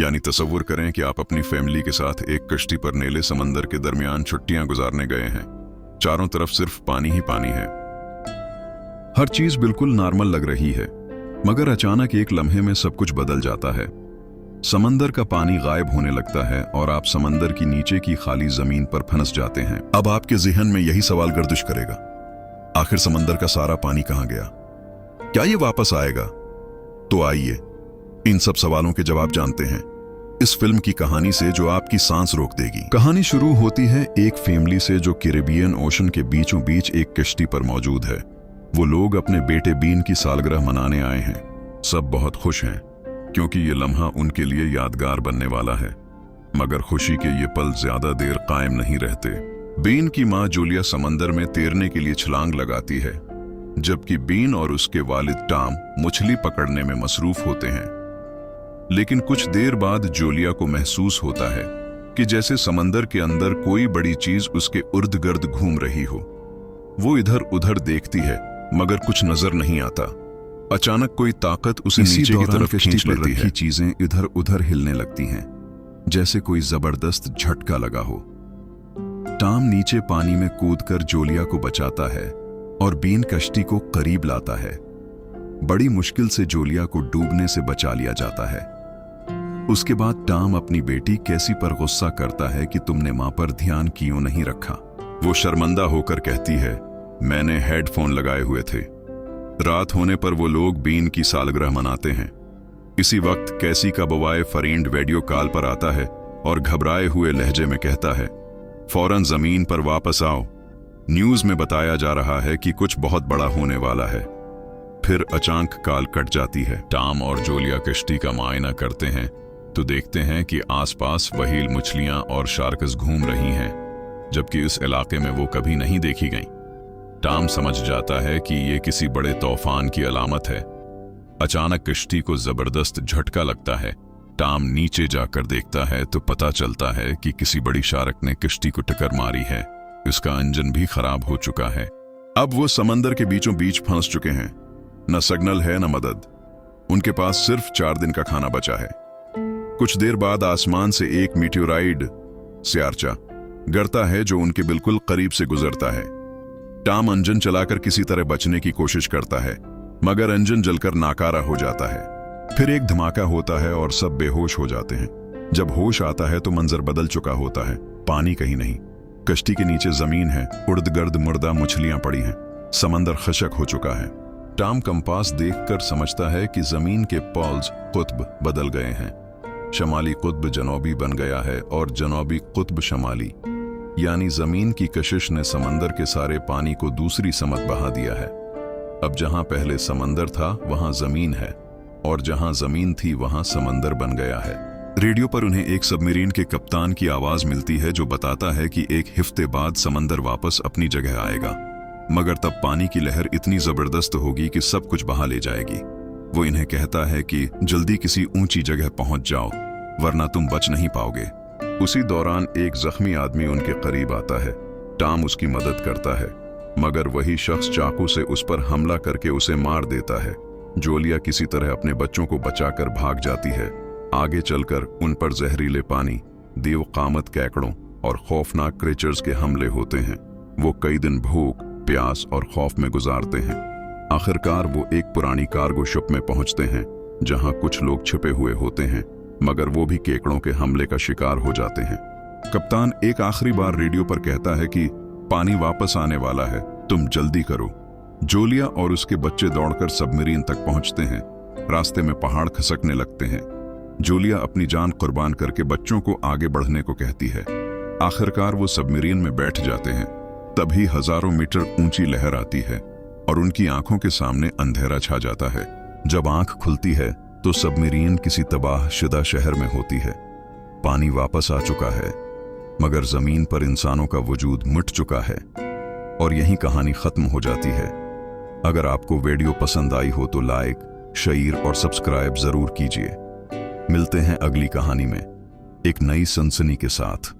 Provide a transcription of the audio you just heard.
यानी तसव्वुर करें कि आप अपनी फैमिली के साथ एक कश्ती पर नीले समंदर के दरमियान छुट्टियां गुजारने गए हैं। चारों तरफ सिर्फ पानी ही पानी है। हर चीज बिल्कुल नॉर्मल लग रही है, मगर अचानक एक लम्हे में सब कुछ बदल जाता है। समंदर का पानी गायब होने लगता है और आप समंदर की नीचे की खाली जमीन पर फंस जाते हैं। अब आपके जिहन में यही सवाल गर्दिश करेगा, आखिर समंदर का सारा पानी कहां गया? क्या ये वापस आएगा? तो आइए इन सब सवालों के जवाब जानते हैं इस फिल्म की कहानी से, जो आपकी सांस रोक देगी। कहानी शुरू होती है एक फैमिली से जो कैरिबियन ओशन के बीचों बीच एक कश्ती पर मौजूद है। वो लोग अपने बेटे बीन की सालगिरह मनाने आए हैं। सब बहुत खुश हैं क्योंकि ये लम्हा उनके लिए यादगार बनने वाला है। मगर खुशी के ये पल ज्यादा देर कायम नहीं रहते। बीन की मां जूलिया समंदर में तैरने के लिए छलांग लगाती है, जबकि बीन और उसके वालिद टॉम मछली पकड़ने में मसरूफ होते हैं। लेकिन कुछ देर बाद जूलिया को महसूस होता है कि जैसे समंदर के अंदर कोई बड़ी चीज उसके इर्द गिर्द घूम रही हो। वो इधर उधर देखती है मगर कुछ नजर नहीं आता। अचानक कोई ताकत उसे नीचे की तरफ खींच लेती है। चीजें इधर उधर हिलने लगती हैं, जैसे कोई जबरदस्त झटका लगा हो। टॉम नीचे पानी में कूदकर जूलिया को बचाता है और बीन कश्ती को करीब लाता है। बड़ी मुश्किल से जूलिया को डूबने से बचा लिया जाता है। उसके बाद टॉम अपनी बेटी कैसी पर गुस्सा करता है कि तुमने मां पर ध्यान क्यों नहीं रखा। वो शर्मिंदा होकर कहती है, मैंने हेडफोन लगाए हुए थे। रात होने पर वो लोग बीन की सालगिरह मनाते हैं। इसी वक्त कैसी का बवाए फरींड वीडियो कॉल पर आता है और घबराए हुए लहजे में कहता है, फौरन जमीन पर वापस आओ। न्यूज में बताया जा रहा है कि कुछ बहुत बड़ा होने वाला है। फिर अचानक कॉल कट जाती है। टॉम और जूलिया कश्ती का मुआयना करते हैं तो देखते हैं कि आसपास व्हेल मछलियां और शार्क्स घूम रही हैं, जबकि इस इलाके में वो कभी नहीं देखी गईं। टॉम समझ जाता है कि ये किसी बड़े तूफान की अलामत है। अचानक कश्ती को जबरदस्त झटका लगता है। टॉम नीचे जाकर देखता है तो पता चलता है कि किसी बड़ी शार्क ने कश्ती को टक्कर मारी है। इसका इंजन भी खराब हो चुका है। अब वो समंदर के बीचों बीच फंस चुके हैं। न सिग्नल है न मदद। उनके पास सिर्फ 4 दिन का खाना बचा है। कुछ देर बाद आसमान से एक मीटियोराइड स्यारचा गिरता है जो उनके बिल्कुल करीब से गुजरता है। टॉम इंजन चलाकर किसी तरह बचने की कोशिश करता है, मगर इंजन जलकर नाकारा हो जाता है। फिर एक धमाका होता है और सब बेहोश हो जाते हैं। जब होश आता है तो मंजर बदल चुका होता है। पानी कहीं नहीं, कश्ती के नीचे जमीन है, उर्द गर्द मुर्दा मछलियां पड़ी हैं। समंदर खशक हो चुका है। टॉम कंपास देखकर समझता है कि जमीन के पोल्स कुत्ब बदल गए हैं। शमाली कुत्ब जनूबी बन गया है और जनूबी कुत्ब शमाली, यानी जमीन की कशिश ने समंदर के सारे पानी को दूसरी समत बहा दिया है। अब जहां पहले समंदर था वहां जमीन है, और जहां जमीन थी वहां समंदर बन गया है। रेडियो पर उन्हें एक सबमरीन के कप्तान की आवाज मिलती है जो बताता है कि एक हफ्ते बाद समंदर वापस अपनी जगह आएगा, मगर तब पानी की लहर इतनी जबरदस्त होगी कि सब कुछ बहा ले जाएगी। वो इन्हें कहता है कि जल्दी किसी ऊंची जगह पहुंच जाओ, वरना तुम बच नहीं पाओगे। उसी दौरान एक जख्मी आदमी उनके करीब आता है। टॉम उसकी मदद करता है, मगर वही शख्स चाकू से उस पर हमला करके उसे मार देता है। जूलिया किसी तरह अपने बच्चों को बचाकर भाग जाती है। आगे चलकर उन पर जहरीले पानी, देवकामत कैकड़ों और खौफनाक क्रीचर्स के हमले होते हैं। वो कई दिन भूख, प्यास और खौफ में गुजारते हैं। आखिरकार वो एक पुरानी कार्गो शिप में पहुंचते हैं जहां कुछ लोग छिपे हुए होते हैं, मगर वो भी केकड़ों के हमले का शिकार हो जाते हैं। कप्तान एक आखिरी बार रेडियो पर कहता है कि पानी वापस आने वाला है, तुम जल्दी करो। जूलिया और उसके बच्चे दौड़कर सबमरीन तक पहुंचते हैं। रास्ते में पहाड़ खसकने लगते हैं। जूलिया अपनी जान कुर्बान करके बच्चों को आगे बढ़ने को कहती है। आखिरकार वो सबमरीन में बैठ जाते हैं। तभी हजारों मीटर ऊंची लहर आती है और उनकी आंखों के सामने अंधेरा छा जाता है। जब आंख खुलती है तो सबमरीन किसी तबाह शुदा शहर में होती है। पानी वापस आ चुका है, मगर जमीन पर इंसानों का वजूद मिट चुका है और यहीं कहानी खत्म हो जाती है। अगर आपको वीडियो पसंद आई हो तो लाइक, शेयर और सब्सक्राइब जरूर कीजिए। मिलते हैं अगली कहानी में एक नई सनसनी के साथ।